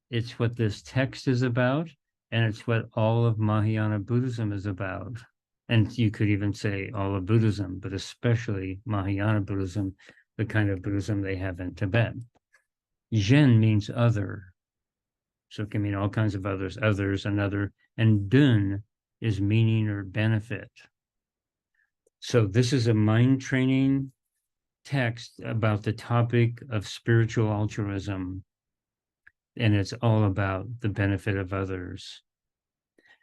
It's what this text is about. And it's what all of Mahayana Buddhism is about. And you could even say all of Buddhism, but especially Mahayana Buddhism, the kind of Buddhism they have in Tibet. Zhen means other. So it can mean all kinds of others, another. And dun is meaning or benefit. So this is a mind training text about the topic of spiritual altruism. And it's all about the benefit of others.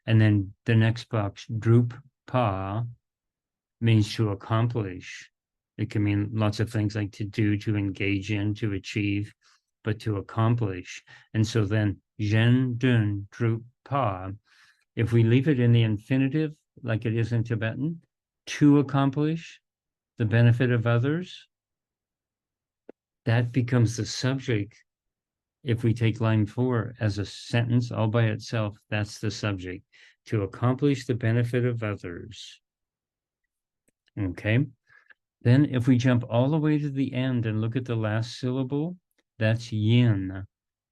And then the next box, drup pa, means to accomplish. It can mean lots of things like to do, to engage in, to achieve, but to accomplish. And so then zhen dun drup pa, if we leave it in the infinitive, like it is in Tibetan, to accomplish the benefit of others, that becomes the subject. If we take line 4 as a sentence all by itself, that's the subject, to accomplish the benefit of others. Okay. Then if we jump all the way to the end and look at the last syllable, that's yin.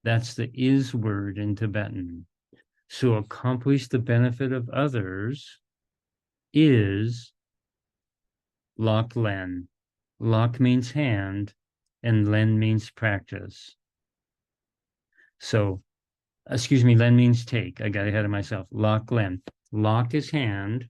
That's the is word in Tibetan. So accomplish the benefit of others is lak len. Lak means hand and len means practice. So, excuse me, len means take. I got ahead of myself. Lak len. Lak is hand,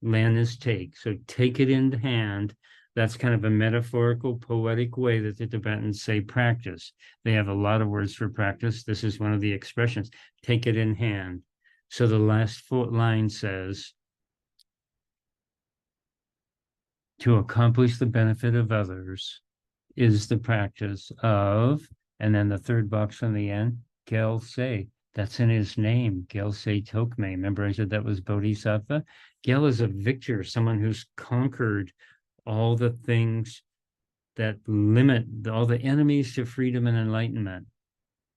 len is take. So take it in hand. That's kind of a metaphorical, poetic way that the Tibetans say practice. They have a lot of words for practice. This is one of the expressions, take it in hand. So the last line says, to accomplish the benefit of others is the practice of, and then the third box on the end, Gyalsé. That's in his name, Gyalsé Tokmé. Remember I said that was Bodhisattva? Gyal is a victor, someone who's conquered all the things that limit, all the enemies to freedom and enlightenment.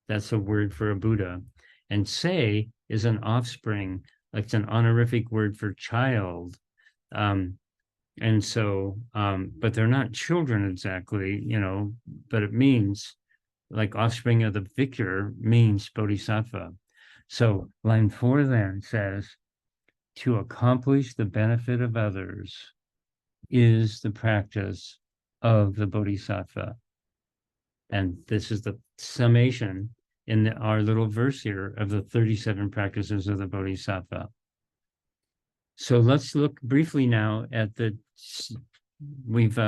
That's a word for a Buddha. And Sé is an offspring, like it's an honorific word for child. And so, but they're not children exactly, but it means like offspring of the victor means Bodhisattva. So line 4 then says, to accomplish the benefit of others is the practice of the Bodhisattva. And this is the summation in our little verse here of the 37 practices of the Bodhisattva. So let's look briefly now at we've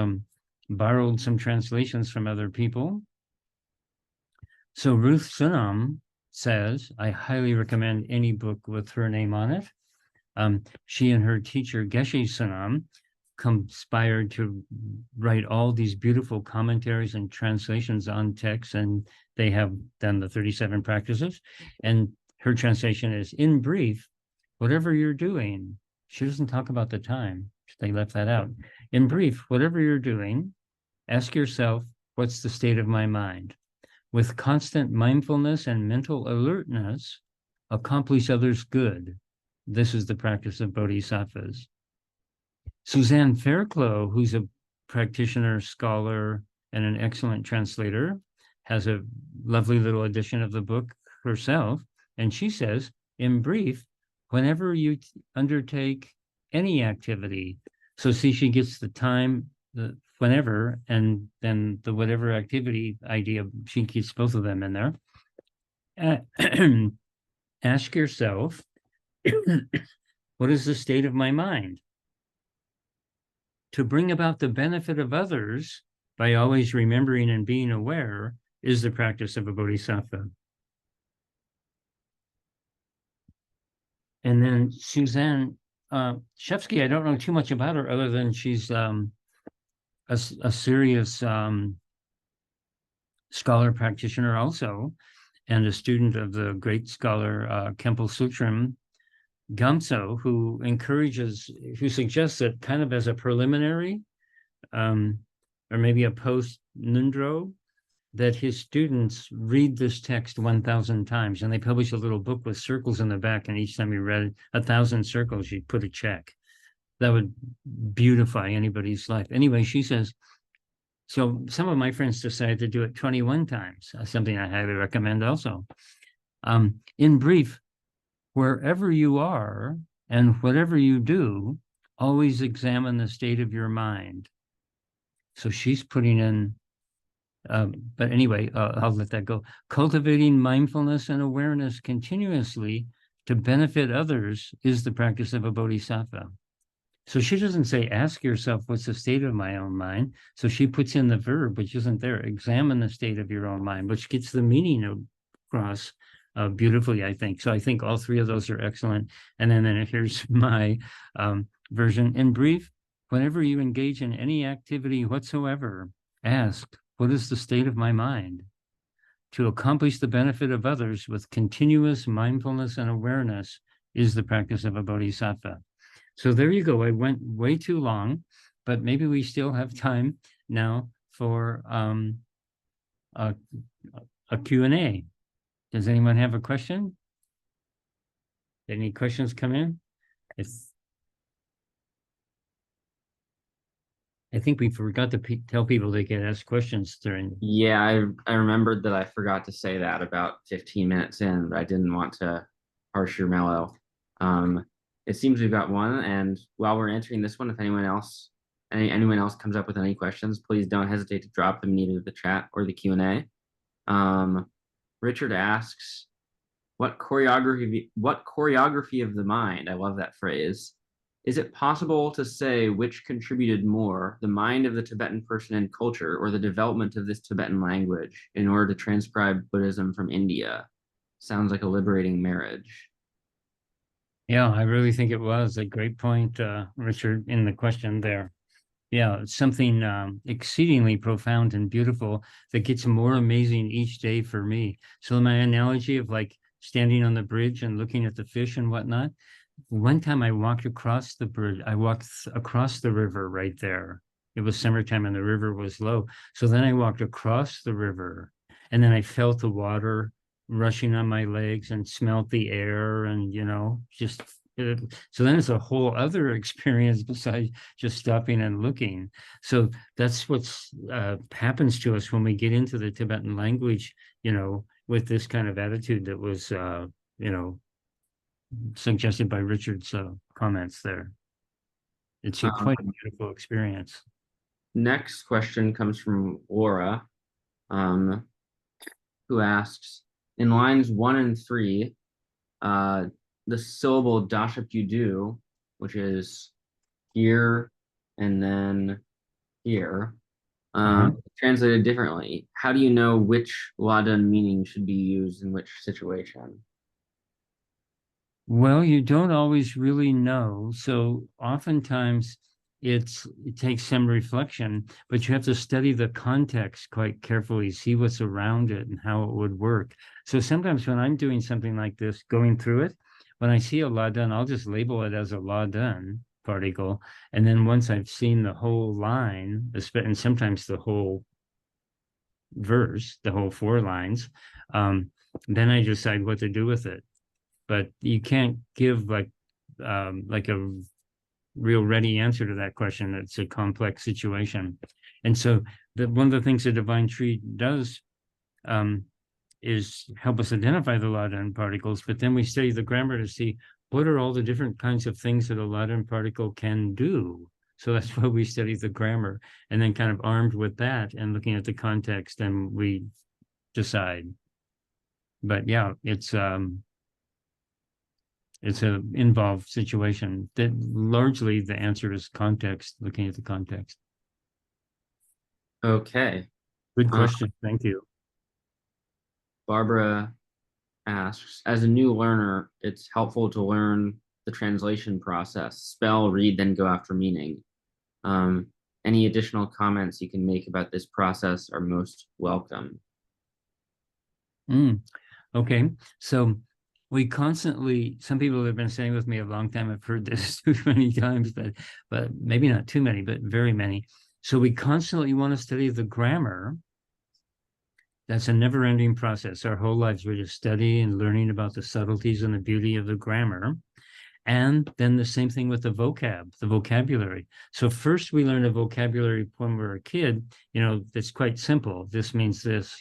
borrowed some translations from other people. So Ruth Sunam says, I highly recommend any book with her name on it. She and her teacher, Geshe Sunam, conspired to write all these beautiful commentaries and translations on texts, and they have done the 37 practices. And her translation is, in brief, whatever you're doing, she doesn't talk about the time. They left that out. In brief, whatever you're doing, ask yourself, what's the state of my mind? With constant mindfulness and mental alertness, accomplish others' good. This is the practice of bodhisattvas. Suzanne Fairclough, who's a practitioner, scholar, and an excellent translator, has a lovely little edition of the book herself. And she says, in brief, whenever you undertake any activity, so see, she gets the time, the whenever, and then the whatever activity idea, she keeps both of them in there. Ask yourself, what is the state of my mind? To bring about the benefit of others by always remembering and being aware is the practice of a bodhisattva. And then Suzanne Shevsky, I don't know too much about her other than she's a serious scholar practitioner also, and a student of the great scholar Khenpo Sutram Gyalsé, who suggests that kind of as a preliminary, or maybe a post Nundro, that his students read this text 1,000 times, and they publish a little book with circles in the back, and each time you read 1,000 circles, you put a check. That would beautify anybody's life. Anyway, she says, so some of my friends decided to do it 21 times, something I highly recommend also. In brief, wherever you are and whatever you do, always examine the state of your mind. So she's putting in, but anyway, I'll let that go. Cultivating mindfulness and awareness continuously to benefit others is the practice of a bodhisattva. So she doesn't say, ask yourself, what's the state of my own mind? So she puts in the verb, which isn't there. Examine the state of your own mind, which gets the meaning across beautifully, I think. So I think all three of those are excellent. And then here's my version. In brief, whenever you engage in any activity whatsoever, ask, what is the state of my mind? To accomplish the benefit of others with continuous mindfulness and awareness is the practice of a bodhisattva. So there you go. I went way too long, but maybe we still have time now for a Q&A. Does anyone have a question? Any questions come in? I think we forgot to tell people they can ask questions during. Yeah, I remembered that I forgot to say that about 15 minutes in, but I didn't want to harsh your mellow. It seems we've got one, and while we're answering this one, if anyone else comes up with any questions, please don't hesitate to drop them in either the chat or the Q&A. Richard asks, what choreography of the mind, I love that phrase, is it possible to say which contributed more, the mind of the Tibetan person and culture, or the development of this Tibetan language in order to transcribe Buddhism from India? Sounds like a liberating marriage. Yeah, I really think it was a great point, Richard, in the question there. Yeah, it's something exceedingly profound and beautiful that gets more amazing each day for me. So my analogy of like standing on the bridge and looking at the fish and whatnot, one time I walked across the bridge, I walked across the river right there. It was summertime and the river was low. So then I walked across the river and then I felt the water rushing on my legs and smelt the air and, just so then it's a whole other experience besides just stopping and looking. So that's what's happens to us when we get into the Tibetan language, with this kind of attitude that was, suggested by Richard's comments there. It's quite a beautiful experience. Next question comes from Laura, who asks, in lines 1 and 3, the syllable dashapudu, which is here and then here, Translated differently, how do you know which Ladan meaning should be used in which situation? Well, you don't always really know. So oftentimes it takes some reflection, but you have to study the context quite carefully, see what's around it and how it would work. So sometimes when I'm doing something like this, going through it, when I see a la done, I'll just label it as a la done particle. And then once I've seen the whole line, and sometimes the whole verse, the whole 4 lines, then I decide what to do with it. But you can't give like a real ready answer to that question. It's a complex situation. And so one of the things the divine tree does is help us identify the Ladan particles, but then we study the grammar to see what are all the different kinds of things that a Ladan particle can do. So that's why we study the grammar, and then kind of armed with that and looking at the context, and we decide. But yeah, it's an involved situation that largely the answer is context, looking at the context. Okay. Good question. Thank you. Barbara asks, as a new learner, it's helpful to learn the translation process, spell, read, then go after meaning. Any additional comments you can make about this process are most welcome. Okay. So we constantly, some people have been saying with me a long time, I've heard this too many times, but maybe not too many, but very many. So we constantly want to study the grammar. That's a never-ending process. Our whole lives we're just studying and learning about the subtleties and the beauty of the grammar. And then the same thing with the vocabulary. So first we learn a vocabulary when we're a kid, that's quite simple. This means this,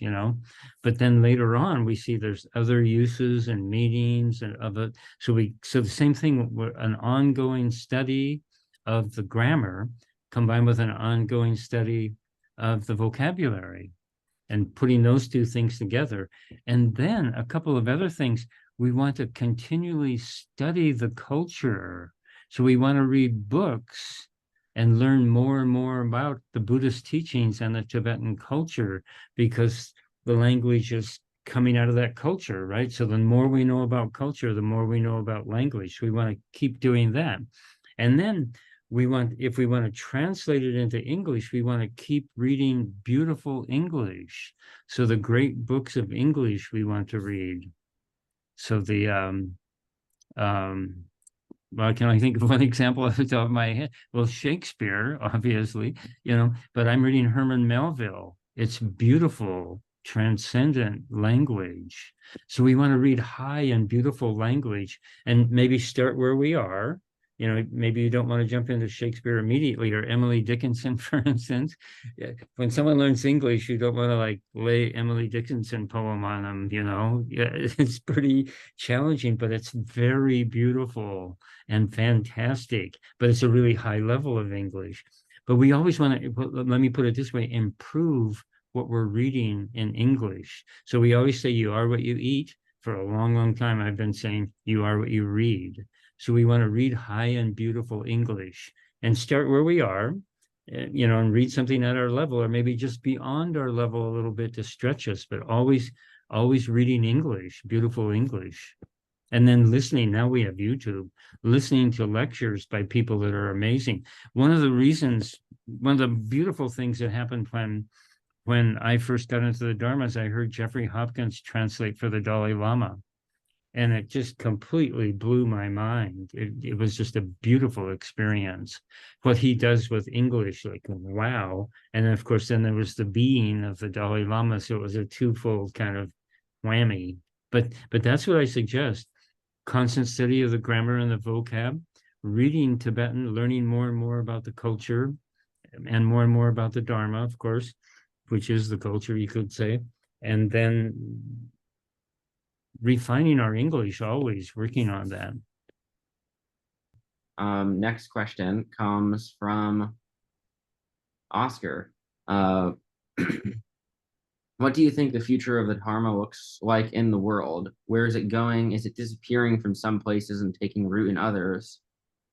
but then later on we see there's other uses and meanings and of it. So the same thing, an ongoing study of the grammar combined with an ongoing study of the vocabulary and putting those two things together. And then a couple of other things. We want to continually study the culture. So we want to read books and learn more and more about the Buddhist teachings and the Tibetan culture, because the language is coming out of that culture, right? So the more we know about culture, the more we know about language. We want to keep doing that. And then if we want to translate it into English, we want to keep reading beautiful English. So the great books of English we want to read. So well, can I think of one example off the top of my head? Well, Shakespeare, obviously, but I'm reading Herman Melville. It's beautiful, transcendent language. So we want to read high and beautiful language and maybe start where we are. Maybe you don't want to jump into Shakespeare immediately, or Emily Dickinson, for instance. When someone learns English, you don't want to lay Emily Dickinson poem on them, it's pretty challenging, but it's very beautiful and fantastic, but it's a really high level of English. But we always want to, let me put it this way, improve what we're reading in English. So we always say you are what you eat. For a long, long time, I've been saying you are what you read. So we want to read high and beautiful English and start where we are, and read something at our level, or maybe just beyond our level a little bit to stretch us, but always reading English, beautiful English. And then listening. Now we have YouTube, listening to lectures by people that are amazing. One of the beautiful things that happened when I first got into the Dharma is I heard Jeffrey Hopkins translate for the Dalai Lama. And it just completely blew my mind. It was just a beautiful experience. What he does with English, wow. And then, of course, then there was the being of the Dalai Lama. So it was a twofold kind of whammy. But that's what I suggest. Constant study of the grammar and the vocab, reading Tibetan, learning more and more about the culture, and more about the Dharma, of course, which is the culture, you could say. And then refining our English, always working on that. Next question comes from Oscar. What do you think the future of the Dharma looks like in the world? Where is it going? Is it disappearing from some places and taking root in others?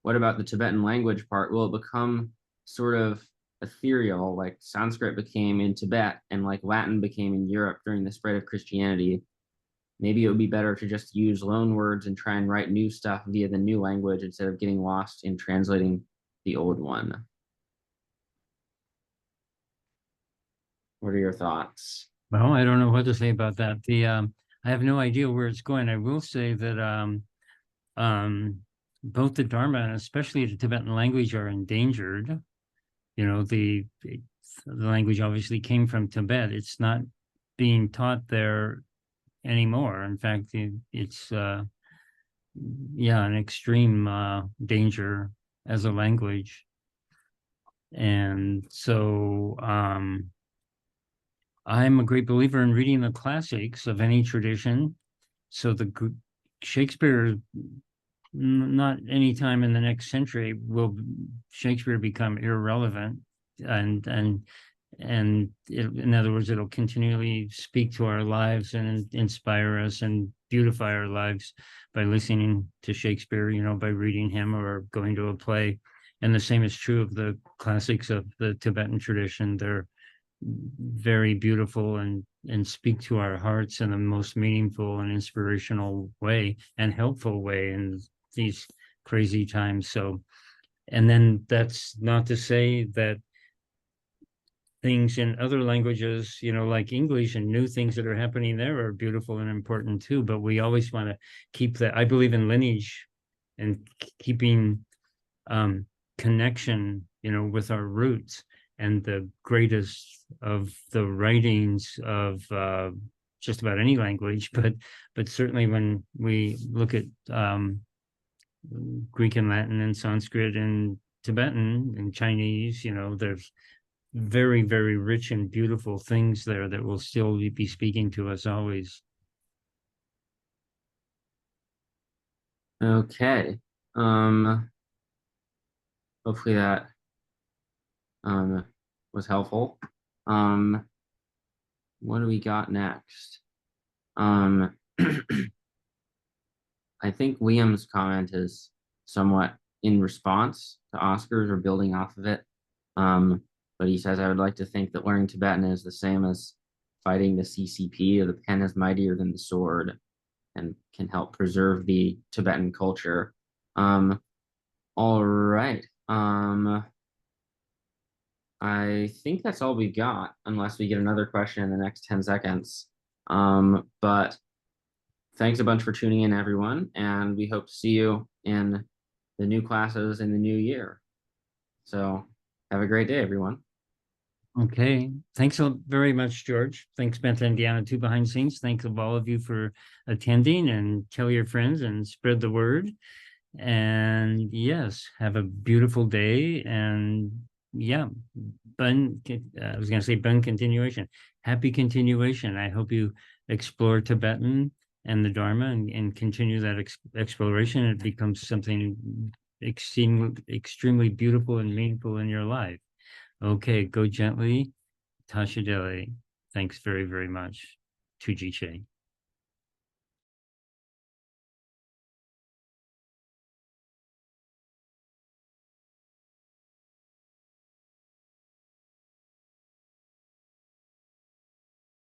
What about the Tibetan language part? Will it become sort of ethereal, like Sanskrit became in Tibet and like Latin became in Europe during the spread of Christianity. Maybe it would be better to just use loan words and try and write new stuff via the new language instead of getting lost in translating the old one. What are your thoughts? Well, I don't know what to say about that. I have no idea where it's going. I will say that both the Dharma and especially the Tibetan language are endangered. You know, the language obviously came from Tibet. It's not being taught there anymore. In fact, it's yeah, an extreme danger as a language. And so I'm a great believer in reading the classics of any tradition. So Shakespeare, not any time in the next century will Shakespeare become irrelevant, and in other words, it'll continually speak to our lives and inspire us and beautify our lives by listening to Shakespeare, you know, by reading him or going to a play. And the same is true of the classics of the Tibetan tradition. They're very beautiful and speak to our hearts in the most meaningful and inspirational way and helpful way in these crazy times. So, and then that's not to say that things in other languages, you know, like English and new things that are happening there are beautiful and important too. But we always want to keep that. I believe in lineage and keeping connection, you know, with our roots. And the greatest of the writings of just about any language, but certainly when we look at Greek and Latin and Sanskrit and Tibetan and Chinese, you know, there's very, very rich and beautiful things there that will still be speaking to us always. Okay. Hopefully that was helpful. What do we got next? I think Liam's comment is somewhat in response to Oscar's or building off of it. But he says, I would like to think that learning Tibetan is the same as fighting the CCP, or the pen is mightier than the sword, and can help preserve the Tibetan culture. All right. I think that's all we got, unless we get another question in the next 10 seconds. But thanks a bunch for tuning in, everyone, and we hope to see you in the new classes in the new year. So have a great day, everyone. Okay. Thanks so very much, George. Thanks, Beth and Deanna, too, behind the scenes. Thanks of all of you for attending, and tell your friends and spread the word. And yes, have a beautiful day. And yeah, I was going to say bun continuation. Happy continuation. I hope you explore Tibetan and the Dharma and continue that exploration. It becomes something extremely beautiful and meaningful in your life. Okay, go gently. Tasha Dele. Thanks very, very much. Tuji Che.